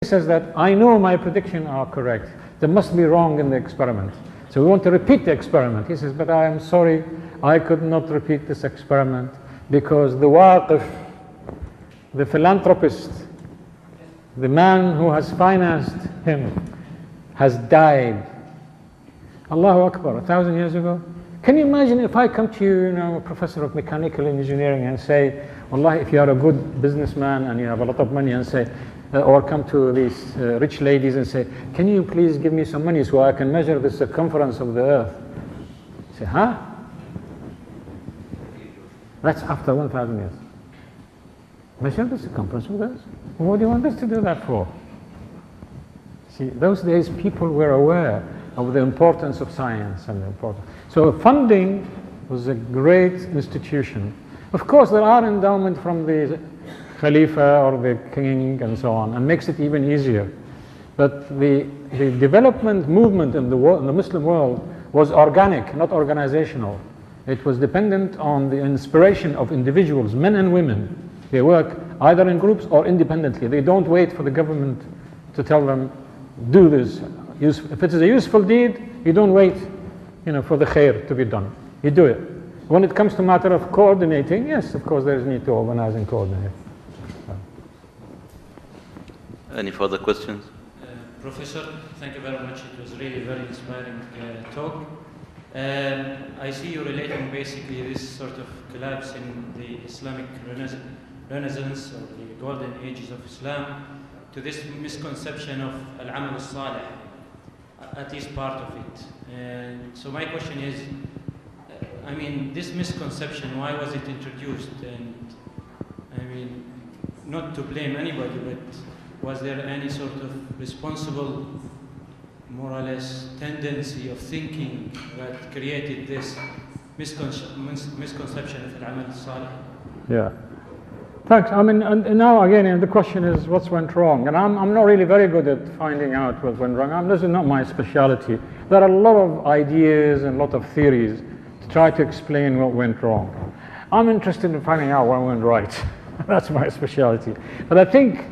says that I know my predictions are correct. There must be wrong in the experiment. So we want to repeat the experiment. He says, but I am sorry, I could not repeat this experiment because the waqif, the philanthropist, the man who has financed him, has died. Allahu Akbar, 1,000 years ago. Can you imagine if I come to you, a professor of mechanical engineering, and say, Wallahi, if you are a good businessman and you have a lot of money, and say, or come to these rich ladies and say, can you please give me some money so I can measure the circumference of the earth? Say, huh? That's after 1,000 years. Measure the circumference of the earth? What do you want us to do that for? See, those days people were aware of the importance of science and the importance. So funding was a great institution. Of course, there are endowments from the Khalifa or the king and so on, and makes it even easier. But the development movement in the Muslim world was organic, not organizational. It was dependent on the inspiration of individuals, men and women. They work either in groups or independently. They don't wait for the government to tell them, do this. If it is a useful deed, you don't wait, for the khair to be done. You do it. When it comes to matter of coordinating, yes, of course, there is need to organize and coordinate. Any further questions? Professor, thank you very much. It was really very inspiring talk. I see you relating basically this sort of collapse in the Islamic Renaissance or the golden ages of Islam to this misconception of al-amal al-salih, at least part of it. And so my question is, this misconception, why was it introduced? And not to blame anybody, but was there any sort of responsible, more or less, tendency of thinking that created this misconception of al-amal al-salih? Yeah. Thanks. And now again, the question is what went wrong? And I'm not really very good at finding out what went wrong. This is not my specialty. There are a lot of ideas and a lot of theories to try to explain what went wrong. I'm interested in finding out what went right. That's my specialty. But I think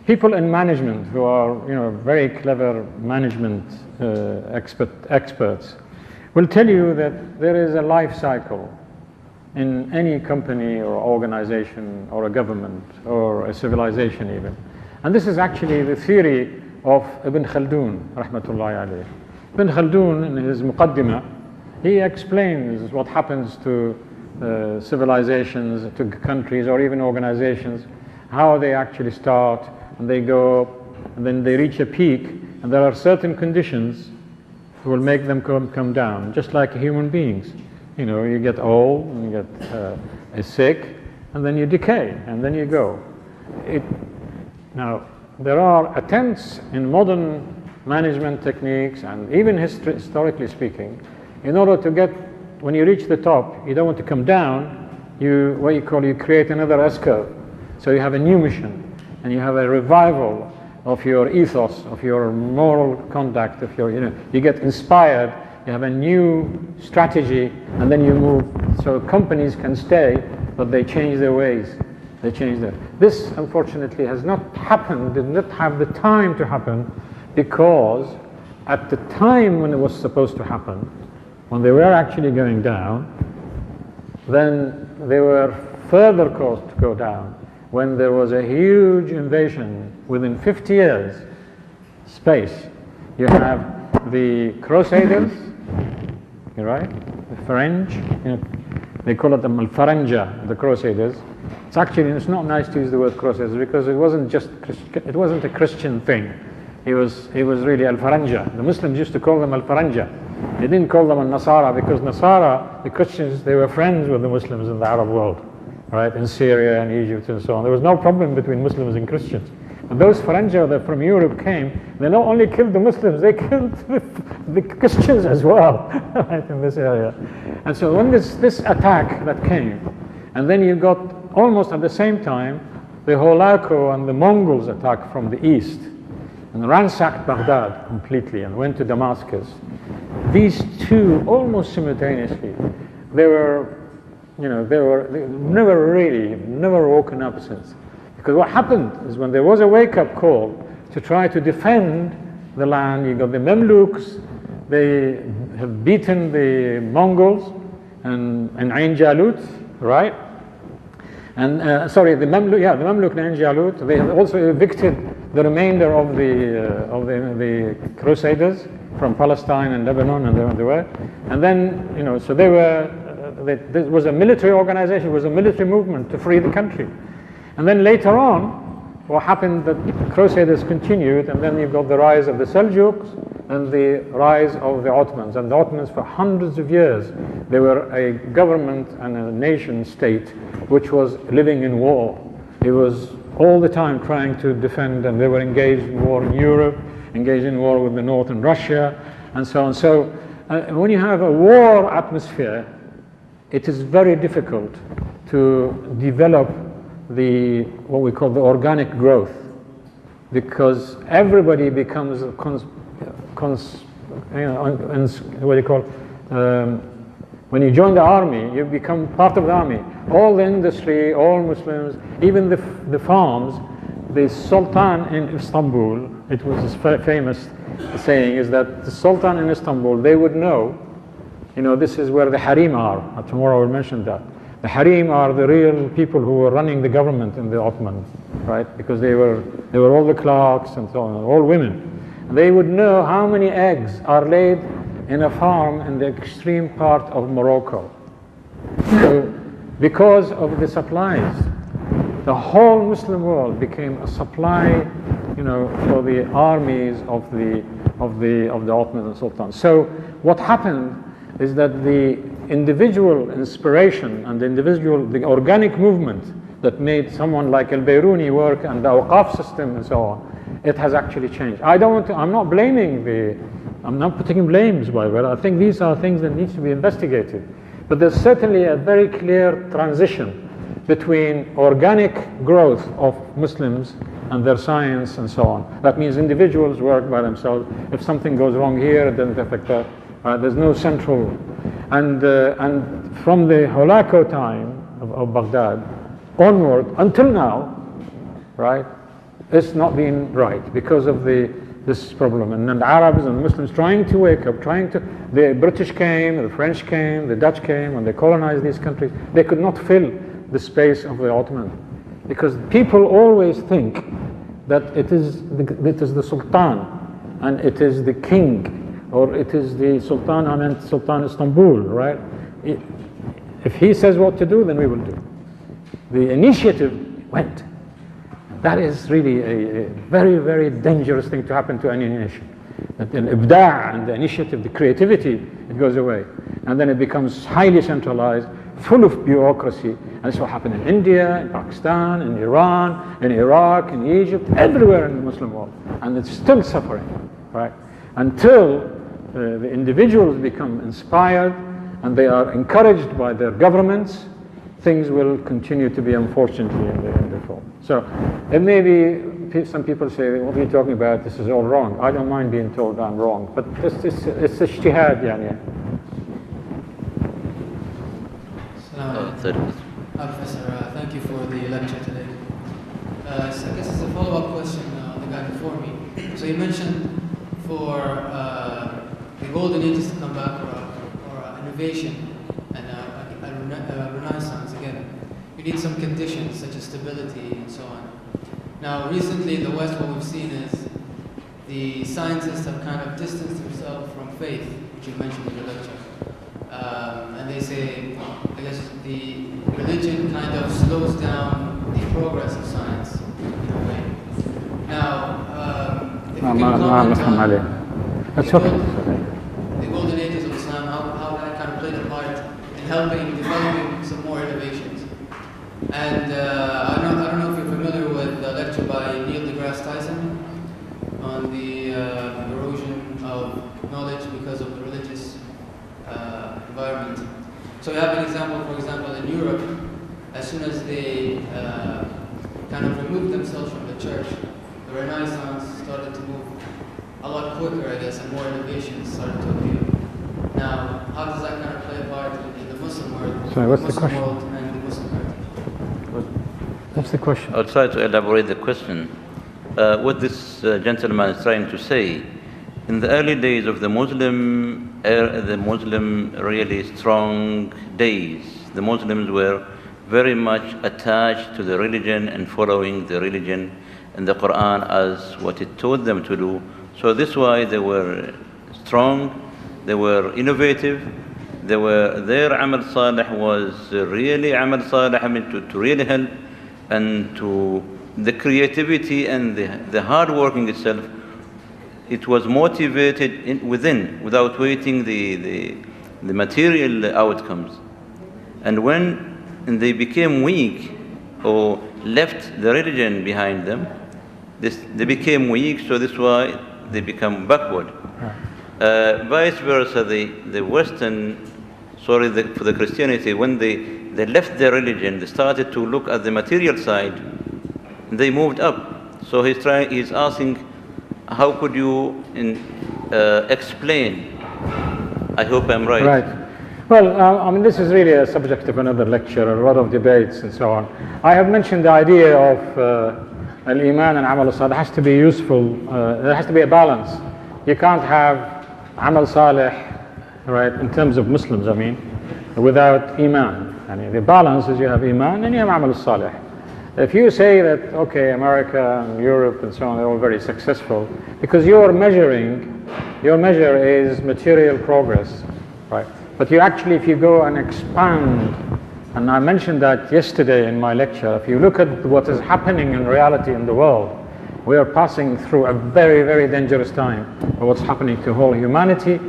people in management who are, very clever management experts will tell you that there is a life cycle in any company or organization or a government or a civilization even. And this is actually the theory of Ibn Khaldun, rahmatullahi alayh. Ibn Khaldun, in his Muqaddimah, he explains what happens to civilizations, to countries or even organizations, how they actually start and they go and then they reach a peak, and there are certain conditions that will make them come down, just like human beings. You get old, and you get sick, and then you decay, and then you go. Now, there are attempts in modern management techniques, and even historically speaking, in order to get, when you reach the top, you don't want to come down, you create another S-curve. So you have a new mission, and you have a revival of your ethos, of your moral conduct, you get inspired. You have a new strategy, and then you move. So companies can stay, but they change their ways. This, unfortunately, has not happened, did not have the time to happen, because at the time when it was supposed to happen, when they were actually going down, then they were further caused to go down. When there was a huge invasion within 50 years space, you have the Crusaders, right? The French, they call it the Al-Faranja, the Crusaders. It's not nice to use the word Crusaders because it wasn't a Christian thing. It was really Al-Faranja. The Muslims used to call them Al-Faranja. They didn't call them Al-Nasara because Nasara, the Christians, they were friends with the Muslims in the Arab world, right? In Syria and Egypt and so on. There was no problem between Muslims and Christians. And those Faranja that from Europe came, they not only killed the Muslims, they killed the Christians as well, right, in this area. And so when this attack that came, and then you got almost at the same time the Holako and the Mongols attack from the east, and ransacked Baghdad completely and went to Damascus. These two, almost simultaneously, they never woken up since. Because what happened is when there was a wake-up call to try to defend the land, you got the Mamluks, they have beaten the Mongols in Ain Jalut, right? And the Mamluk and Ain Jalut, they have also evicted the remainder of the Crusaders from Palestine and Lebanon and everywhere. And then, so there was a military organization, it was a military movement to free the country. And then later on, what happened, that the Crusaders continued, and then you've got the rise of the Seljuks and the rise of the Ottomans. And the Ottomans, for hundreds of years, they were a government and a nation state which was living in war. It was all the time trying to defend, and they were engaged in war in Europe, engaged in war with the North and Russia, and so on. So when you have a war atmosphere, it is very difficult to develop what we call the organic growth, because everybody becomes when you join the army, you become part of the army. All the industry, all Muslims, even the farms. The Sultan in Istanbul, it was a famous saying, is that the Sultan in Istanbul, they would know, this is where the Harim are. Tomorrow I will mention that. The Harim are the real people who were running the government in the Ottomans, right? Because they were all the clerks and so on, all women. They would know how many eggs are laid in a farm in the extreme part of Morocco. So, because of the supplies, the whole Muslim world became a supply, for the armies of the Ottomans and Sultans. So, what happened is that the individual inspiration and the organic movement that made someone like Al-Bayruni work, and the Awqaf system and so on, it has actually changed. I'm not putting blames, by the way. I think these are things that need to be investigated. But there's certainly a very clear transition between organic growth of Muslims and their science and so on. That means individuals work by themselves. If something goes wrong here, it doesn't affect that. There's no central. And from the Holako time of Baghdad onward until now, right, it's not been right because of this problem. And then the Arabs and the Muslims trying to wake up, the British came, the French came, the Dutch came, and they colonized these countries. They could not fill the space of the Ottoman, because people always think that it is the Sultan, and it is the king, or it is the Sultan, I meant Sultan Istanbul, right? If he says what to do, then we will do. The initiative went. That is really a very, very dangerous thing to happen to any nation. That the ibda' and the initiative, the creativity, it goes away. And then it becomes highly centralized, full of bureaucracy. And this will happen in India, in Pakistan, in Iran, in Iraq, in Egypt, everywhere in the Muslim world. And it's still suffering, right? Until the individuals become inspired and they are encouraged by their governments, things will continue to be, unfortunately, in the fall. So it may be, some people say, what are you talking about? This is all wrong. I don't mind being told I'm wrong, but it's ijtihad, yani. Professor, thank you for the lecture today. So I guess it's a follow-up question on the guy before me. So you mentioned for the golden ages to come back, or innovation and a renaissance again, you need some conditions such as stability and so on. Now, recently in the West, what we've seen is the scientists have kind of distanced themselves from faith, which you mentioned in your lecture. And they say, I guess the religion kind of slows down the progress of science in a way. Now, if you can comment on the golden ages of Islam, how that kind of played a part in helping developing some more innovations. And I don't know if you're familiar with the lecture by Neil deGrasse Tyson on the erosion of knowledge because of the religious environment. So you have an example, for example, in Europe, as soon as they kind of removed themselves from the church, the Renaissance started to move a lot quicker, I guess, and more innovations started to appear. Now, how does that kind of play a part in the Muslim world? Sorry, what's the question? Muslim world and the Muslim world? That's the question. I'll try to elaborate the question. What this gentleman is trying to say, in the early days of the Muslim really strong days, the Muslims were very much attached to the religion and following the religion and the Quran as what it taught them to do. So this is why they were strong, they were innovative, their amal salih was really amal salih, I mean to really help, and to the creativity and the hard working itself, it was motivated within, without waiting the material outcomes. And when they became weak or left the religion behind them, they became weak, so this is why they become backward. Vice versa, the Western, for the Christianity, when they left their religion, they started to look at the material side, they moved up. So he's asking, how could you explain? I hope I'm right. Right. Well, I mean, this is really a subject of another lecture, a lot of debates and so on. I have mentioned the idea of al-Iman and Amal Salih has to be useful, there has to be a balance. You can't have Amal Salih, right, in terms of Muslims, I mean, without Iman. I mean, the balance is you have Iman and you have Amal Salih. If you say that, okay, America and Europe and so on, they're all very successful, because your measure is material progress, right? But you actually, if you go and expand, and I mentioned that yesterday in my lecture, if you look at what is happening in reality in the world, we are passing through a very, very dangerous time. What's happening to whole humanity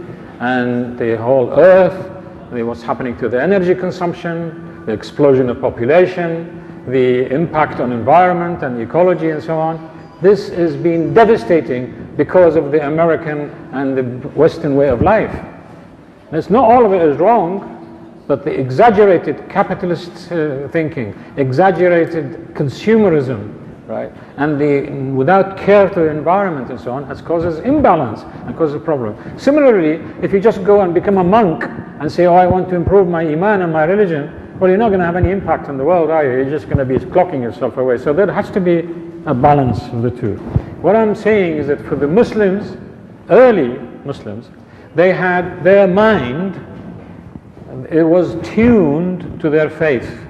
and the whole earth, what's happening to the energy consumption, the explosion of population, the impact on environment and ecology and so on. This has been devastating because of the American and the Western way of life. It's not all of it is wrong, but the exaggerated capitalist thinking, exaggerated consumerism, right, and without care to the environment and so on, has causes imbalance and causes a problem. Similarly, if you just go and become a monk and say, oh, I want to improve my Iman and my religion, well, you're not going to have any impact on the world, are you? You're just going to be clocking yourself away. So there has to be a balance of the two. What I'm saying is that for the Muslims, early Muslims, they had their mind, it was tuned to their faith.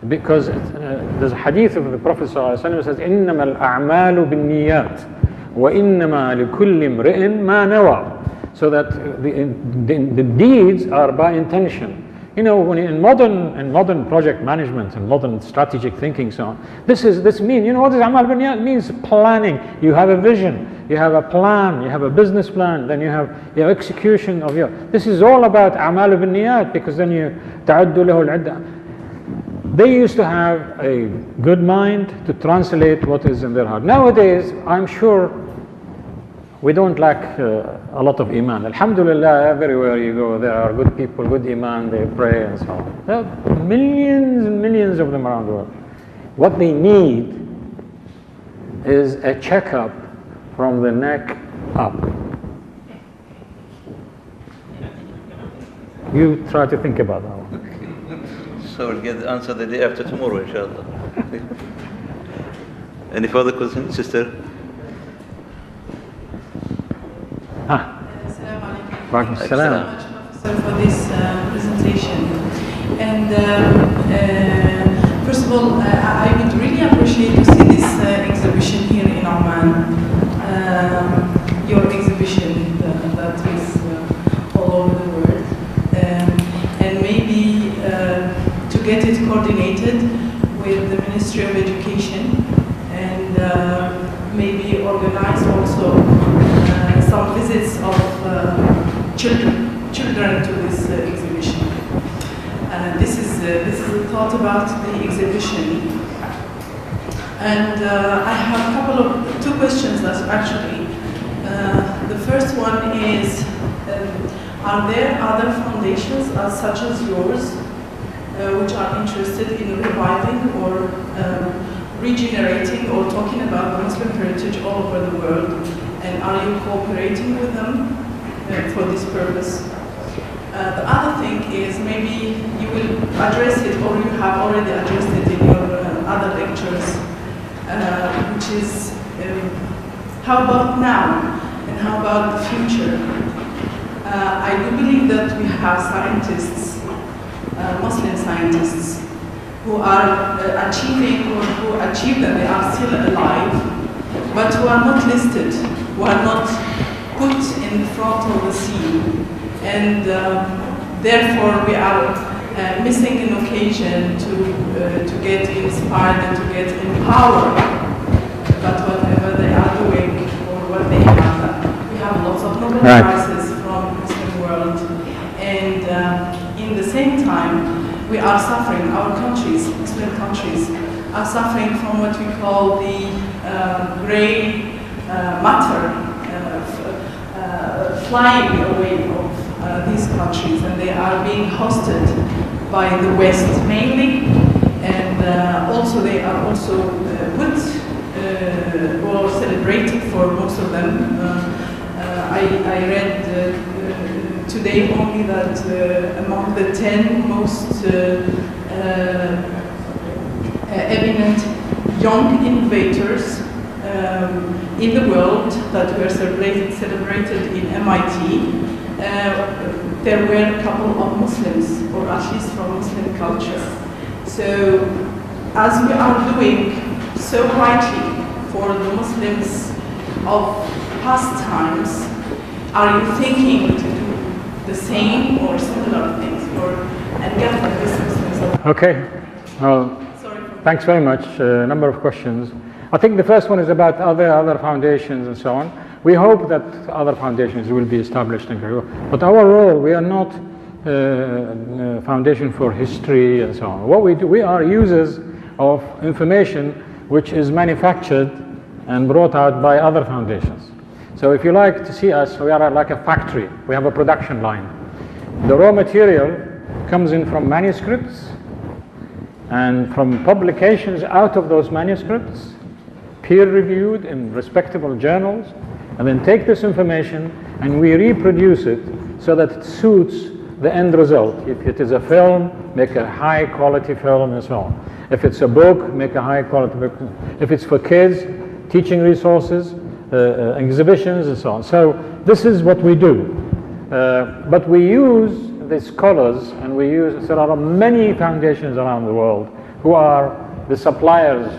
Because there's a hadith of the Prophet ﷺ says, إِنَّمَا الْأَعْمَالُ بِالنِّيَّاتِ وَإِنَّمَا لِكُلِّ امْرِئٍ مَا نَوَى. So that the deeds are by intention. You know, when in modern project management and modern strategic thinking, so on, this means, you know what is amal binniyat? It means planning. You have a vision, you have a plan, you have a business plan, then you have execution of your. This is all about amal binniyat, because then you ta'addu lahu al-'idda. They used to have a good mind to translate what is in their heart. Nowadays, I'm sure we don't lack a lot of Iman. Alhamdulillah, everywhere you go, there are good people, good Iman, they pray and so on. There are millions and millions of them around the world. What they need is a checkup from the neck up. You try to think about that one. So we'll get the answer the day after tomorrow, inshallah. Any further questions, sister? Thank you so much, Professor, for this presentation. And first of all, I would really appreciate to see this exhibition here in Oman. Your exhibition that is all over the world. And maybe to get it coordinated with the Ministry of Education, and maybe organize also some visits of children to this exhibition. This is a thought about the exhibition, and I have two questions. Actually, the first one is: are there other foundations such as yours which are interested in reviving or regenerating or talking about the Muslim heritage all over the world? And are you cooperating with them for this purpose? The other thing is, maybe you will address it, or you have already addressed it in your other lectures, which is how about now and how about the future? I do believe that we have scientists, Muslim scientists, who are achieving or who achieve that they are still alive, but who are not listed, who are not put in front of the scene. And therefore we are missing an occasion to get inspired and to get empowered about whatever they are doing or what they have done. We have lots of Nobel Prizes from the Muslim world, and in the same time, we are suffering, our countries, Muslim countries, are suffering from what we call the gray matter flying away of these countries, and they are being hosted by the West mainly, and also they are also put or celebrated for most of them. I read today only that among the 10 most eminent young innovators in the world that were celebrated in MIT, there were a couple of Muslims, or at least from Muslim culture. So, as we are doing so rightly for the Muslims of past times, are you thinking to do the same or similar things, and get these Muslims? Okay. Well, thanks very much. A number of questions. I think the first one is about other foundations and so on. We hope that other foundations will be established and grow. But our role, we are not foundation for history and so on. What we do, we are users of information which is manufactured and brought out by other foundations. So if you like to see us, we are like a factory. We have a production line. The raw material comes in from manuscripts and from publications out of those manuscripts, peer-reviewed in respectable journals, and then take this information and we reproduce it so that it suits the end result. If it is a film, make a high-quality film and so on. If it's a book, make a high-quality book. If it's for kids, teaching resources, exhibitions and so on. So this is what we do. But we use the scholars, and there are many foundations around the world who are the suppliers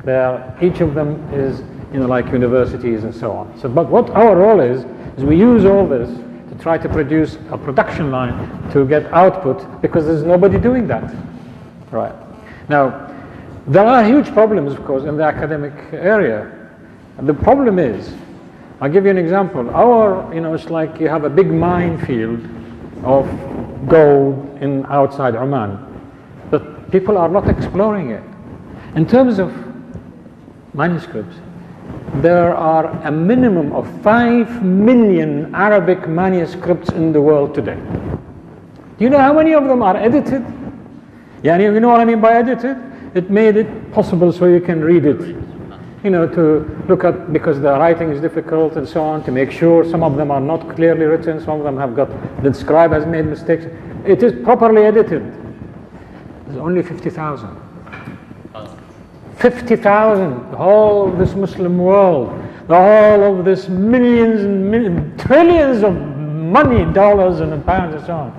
there. Each of them is, like universities and so on. So, but what our role is we use all this to try to produce a production line to get output, because there's nobody doing that. Right. Now, there are huge problems, of course, in the academic area. And the problem is, I'll give you an example. It's like you have a big minefield of gold outside Oman, but people are not exploring it. In terms of manuscripts, there are a minimum of 5 million Arabic manuscripts in the world today. Do you know how many of them are edited? Yeah, you know what I mean by edited? It made it possible so you can read it. To look at, because the writing is difficult and so on, to make sure some of them are not clearly written, some of them have got, the scribe has made mistakes. It is properly edited. There's only 50,000. 50,000, the whole of this Muslim world, the whole of this millions and trillions of money, dollars and pounds and so on.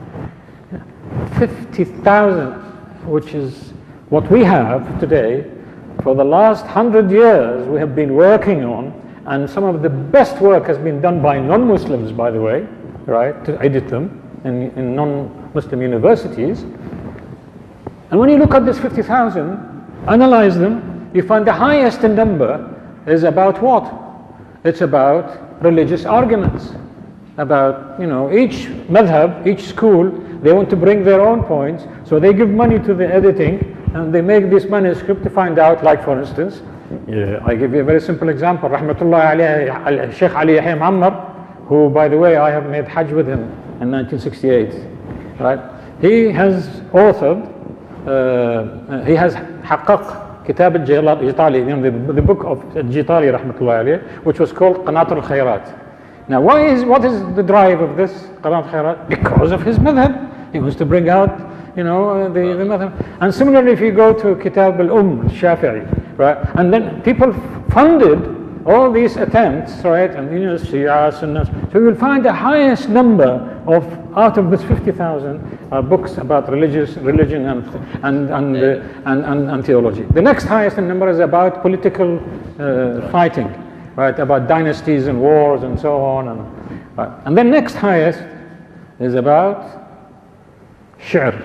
50,000, which is what we have today. For the last 100 years we have been working on, and some of the best work has been done by non-Muslims, by the way, right, to edit them in non-Muslim universities. And when you look at this 50,000, analyze them, you find the highest in number is about what? It's about religious arguments. About, each madhab, each school, they want to bring their own points, so they give money to the editing, and they make this manuscript to find out, like for instance, I give you a very simple example, Rahmatullah alayhi, Sheikh Ali Yahya Muammar, who, by the way, I have made Hajj with him in 1968, right? He has authored, he has حقق كتاب الجيطالي, the book of Jitali Rahmatullah alayhi, which was called Qanat al-Khayrat. Now, what is the drive of this Qanat al-Khayrat? Because of his madhab. He wants to bring out you know, the method. And similarly, if you go to Kitab al-Shafi'i, right, and then people funded all these attempts, right, and you know, Shia, Sunnah. So you will find the highest number of, out of this 50,000 books about religion and theology. The next highest in number is about political fighting, right, about dynasties and wars and so on. And then next highest is about shi'r,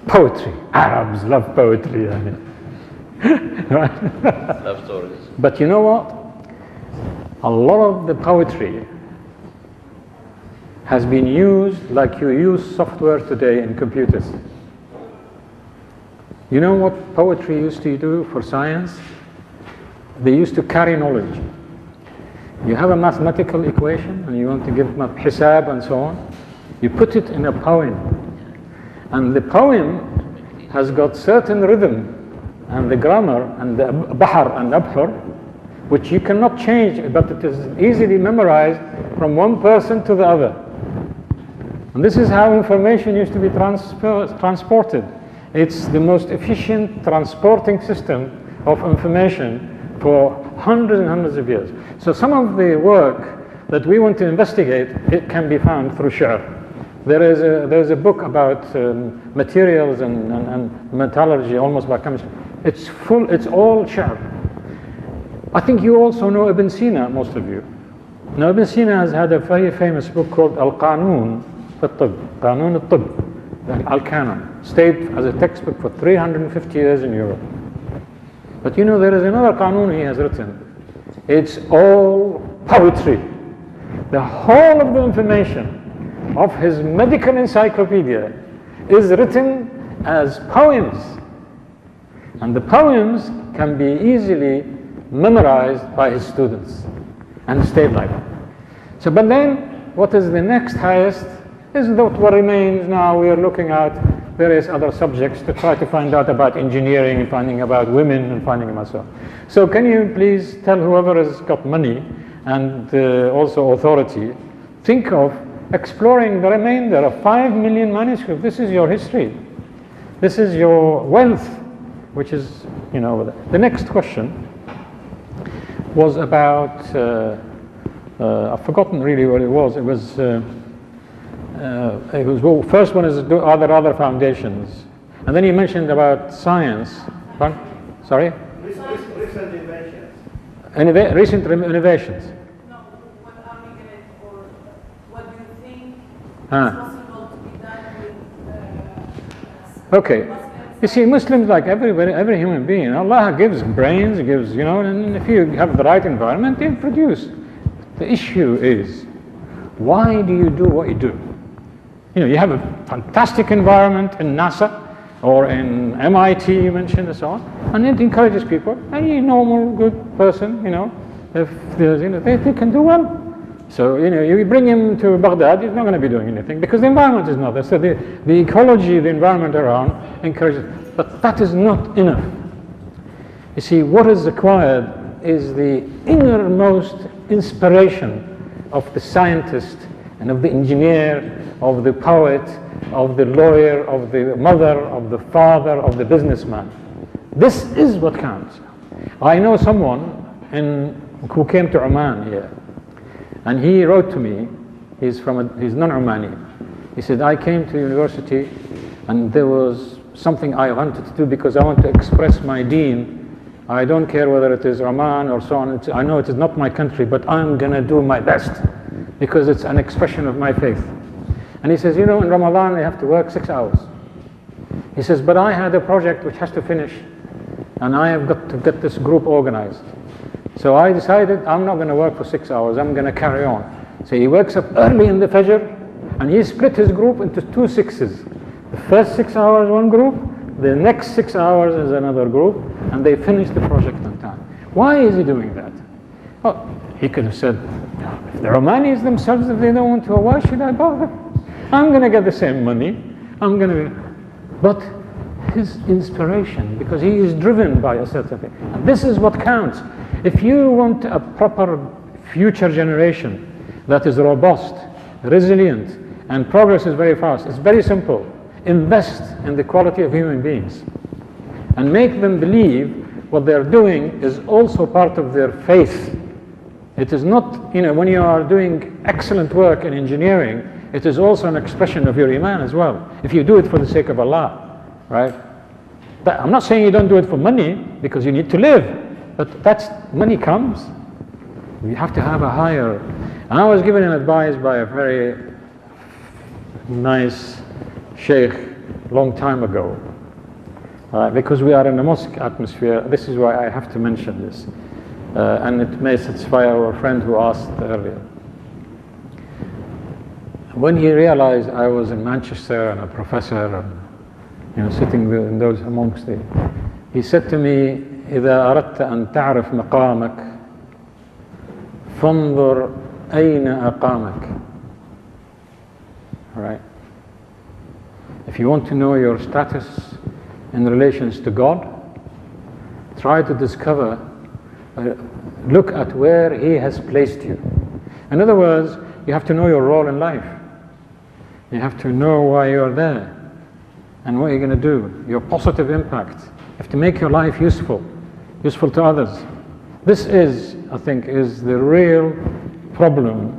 poetry. Arabs love poetry. I mean. Right? Love stories. But you know what? A lot of the poetry has been used like you use software today in computers. You know what poetry used to do for science? They used to carry knowledge. You have a mathematical equation and you want to give hisab and so on. You put it in a poem. And the poem has got certain rhythm and the grammar and the bahar and abhar, which you cannot change, but it is easily memorized from one person to the other. And this is how information used to be transported. It's the most efficient transporting system of information for hundreds and hundreds of years. So some of the work that we want to investigate, it can be found through shi'r. There's a book about materials and metallurgy, almost by chemistry. It's all shi'r. I think you also know Ibn Sina, most of you. Now Ibn Sina has had a very famous book called Al-Qanun al-Tibb, Qanun al-Tibb, Al-Canon, stayed as a textbook for 350 years in Europe. But you know, there is another Qanun he has written. It's all poetry. The whole of the information of his medical encyclopedia is written as poems. And the poems can be easily memorized by his students and stayed like that. So, but then, what is the next highest is what remains now. We are looking at various other subjects to try to find out about engineering and finding about women and finding about so on. So can you please tell whoever has got money and also authority, think of exploring the remainder of 5 million manuscripts. This is your history. This is your wealth, which is, you know, the next question was about, I've forgotten really what it was. It was, well, first one is, are there other foundations? And then you mentioned about science. Sorry? Recent inventions. Recent innovations. No, what are we going to, or what do you think is possible to be done with Okay. You see, Muslims, like every human being, Allah gives brains, gives, you know, and if you have the right environment, they produce. The issue is, why do you do what you do? You know, you have a fantastic environment in NASA or in MIT, you mentioned, and so on, and it encourages people. Any normal, good person, you know, if there's, you know, they can do well. So, you know, you bring him to Baghdad, he's not going to be doing anything because the environment is not there. So the ecology, the environment around encourages, but that is not enough. You see, what is required is the innermost inspiration of the scientist and of the engineer, of the poet, of the lawyer, of the mother, of the father, of the businessman. This is what counts. I know someone who came to Oman here. And he wrote to me, he's non-Omani. He said, I came to university and there was something I wanted to do because I want to express my deen. I don't care whether it is Oman or so on. I know it is not my country, but I'm going to do my best because it's an expression of my faith. And he says, you know, in Ramadan they have to work 6 hours. He says, but I had a project which has to finish and I have got to get this group organized. So I decided I'm not going to work for 6 hours, I'm going to carry on. So he wakes up early in the Fajr and he split his group into 2 6s. The first 6 hours one group, the next 6 hours is another group, and they finish the project on time. Why is he doing that? Well, he could have said, if the Omanis themselves, if they don't want to, why should I bother? I'm going to get the same money, but his inspiration, because he is driven by a certain thing. And this is what counts. If you want a proper future generation that is robust, resilient, and progress is very fast, it's very simple. invest in the quality of human beings and make them believe what they're doing is also part of their faith. It is not, when you are doing excellent work in engineering, it is also an expression of your iman as well, if you do it for the sake of Allah, right? I'm not saying you don't do it for money, because you need to live, but money comes. You have to have a higher. And I was given an advice by a very nice sheikh long time ago, because we are in a mosque atmosphere. This is why I have to mention this, and it may satisfy our friend who asked earlier. When he realized I was in Manchester and a professor, and sitting in those amongst he said to me, إذا أردت أن تعرف مقامك فانظر أين أقامك. Right? If you want to know your status in relations to God, try to discover, look at where He has placed you. In other words, you have to know your role in life. You have to know why you're there and what you're going to do, your positive impact. You have to make your life useful to others. This is, I think, is the real problem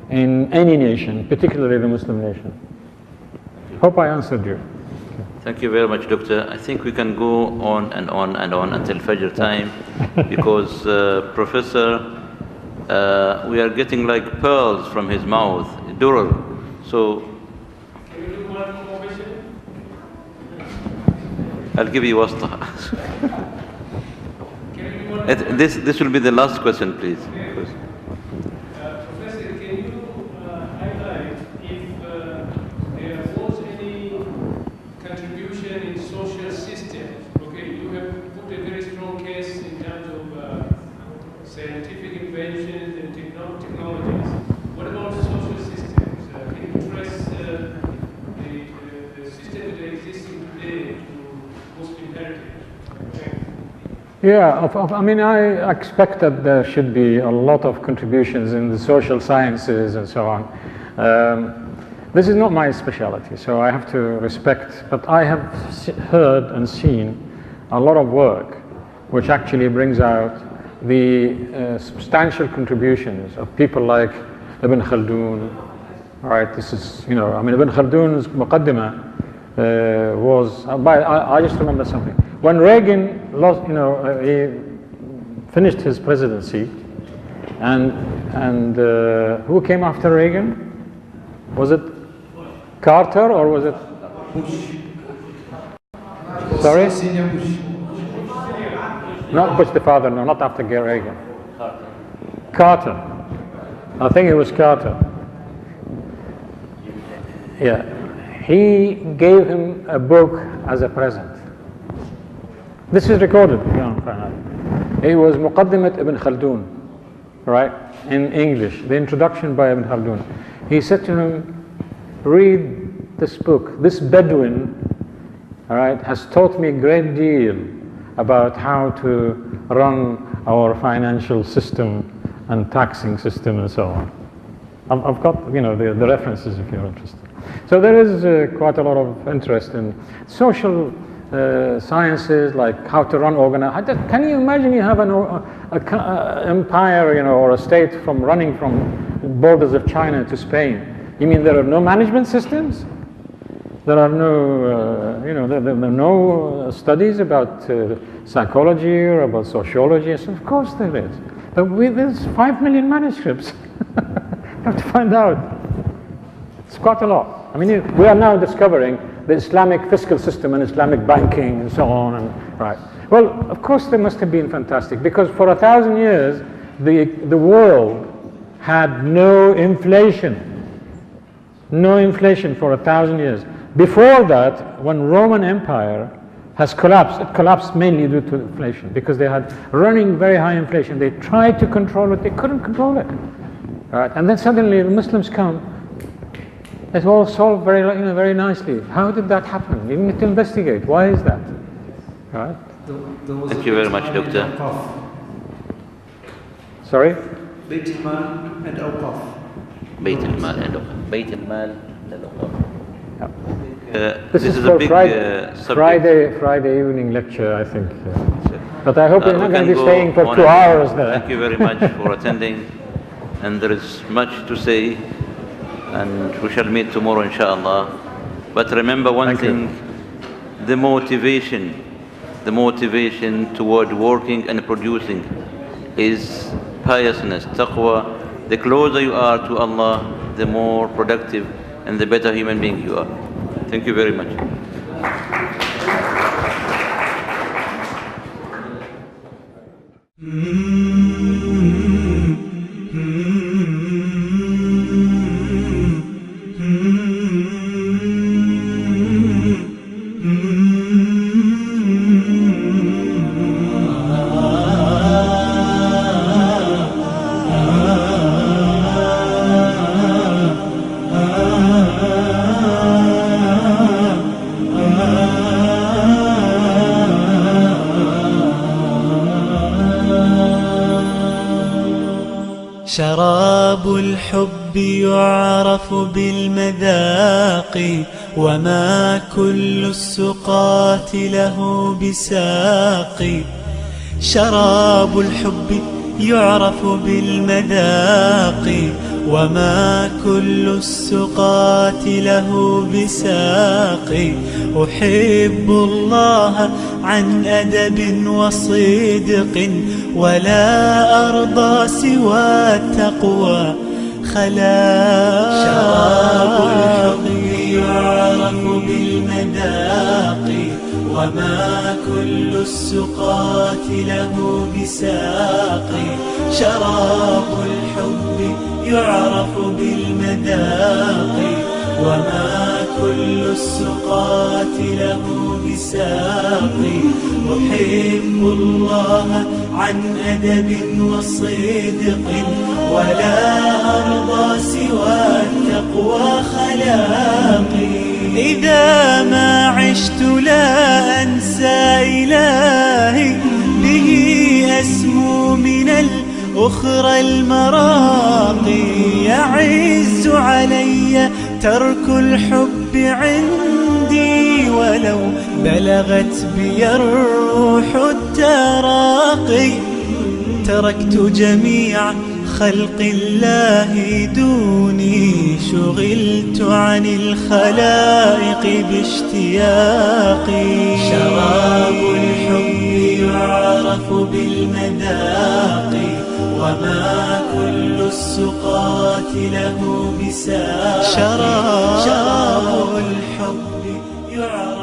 in any nation, particularly the Muslim nation. Hope I answered you. Thank you very much, Doctor. I think we can go on and on and on until Fajr time, because Professor, we are getting like pearls from his mouth, dural. So, Can you do one more question? I'll give you wasta. This will be the last question, please. Professor, can you highlight if there was any contribution in social systems? Okay, you have put a very strong case in terms of scientific inventions and technologies. What about social systems? Can you trace the systems that are existing today to Muslim heritage? Yeah, I mean, I expect that there should be a lot of contributions in the social sciences and so on. This is not my specialty, so I have to respect, but I have heard and seen a lot of work which actually brings out the substantial contributions of people like Ibn Khaldun. Right, this is, I mean, Ibn Khaldun's Muqaddimah was, I just remember something. When Reagan lost, he finished his presidency, and who came after Reagan? Was it Carter or was it Bush? Sorry? Not Bush the father, no, not after Reagan. Carter. I think it was Carter. Yeah. He gave him a book as a present. This is recorded. It was Muqaddimat Ibn Khaldun, right, in English, the introduction by Ibn Khaldun. He said to him, read this book. This Bedouin, all right, has taught me a great deal about how to run our financial system and taxing system and so on. I've got, the references if you're interested. So there is quite a lot of interest in social sciences, like how to run organization. Can you imagine you have an empire, or a state running from borders of China to Spain? You mean there are no management systems? There are no, there are no studies about psychology or about sociology. So of course there is. But there's 5 million manuscripts. You have to find out. It's quite a lot. I mean, we are now discovering the Islamic fiscal system and Islamic banking and so on. And right. Well, of course they must have been fantastic, because for 1,000 years the world had no inflation. No inflation for 1,000 years. Before that, when Roman Empire has collapsed, it collapsed mainly due to inflation, because they had running very high inflation. They tried to control it, they couldn't control it. Right. And then suddenly the Muslims come. It's all solved very, very nicely. How did that happen? You need to investigate. Why is that? Right? Thank you very much, Doctor. Sorry? Beit al-Mal and Awqaf. Beit al-Mal and Awqaf. Beit al-Mal and Awqaf. This is a for big Friday evening lecture, I think. But I hope you're not going to be staying for 2 hours there. Thank you very much for attending. And there is much to say. And we shall meet tomorrow, inshallah. But remember one thing, the motivation toward working and producing is piousness, taqwa. The closer you are to Allah, the more productive and the better human being you are. Thank you very much. شراب الحب يعرف بالمذاق وما كل السقاة له بساق. شراب الحب يعرف بالمذاق وما كل السقاة له بساق. أحب الله عن أدب وصدق ولا أرضى سوى التقوى خلاق. شراب الحب يعرف بالمذاق وما كل السقاة له بساق. شراب الحب يعرف بالمذاق وما كل السقاة له بساق. أحب الله عن أدب وصدق ولا أرضى سوى التقوى خلاقي. إذا ما عشت لا أنسى إلهي به أسمو من الأخرى المراقي. يعز علي ترك الحب عندي ولو بلغت بي الروح التراقي. تركت جميع خلق الله دوني شغلت عن الخلائق باشتياقي. شراب الحب يعرف بالمذاق وما كل السقاة له بساق. شراب الحب يعرف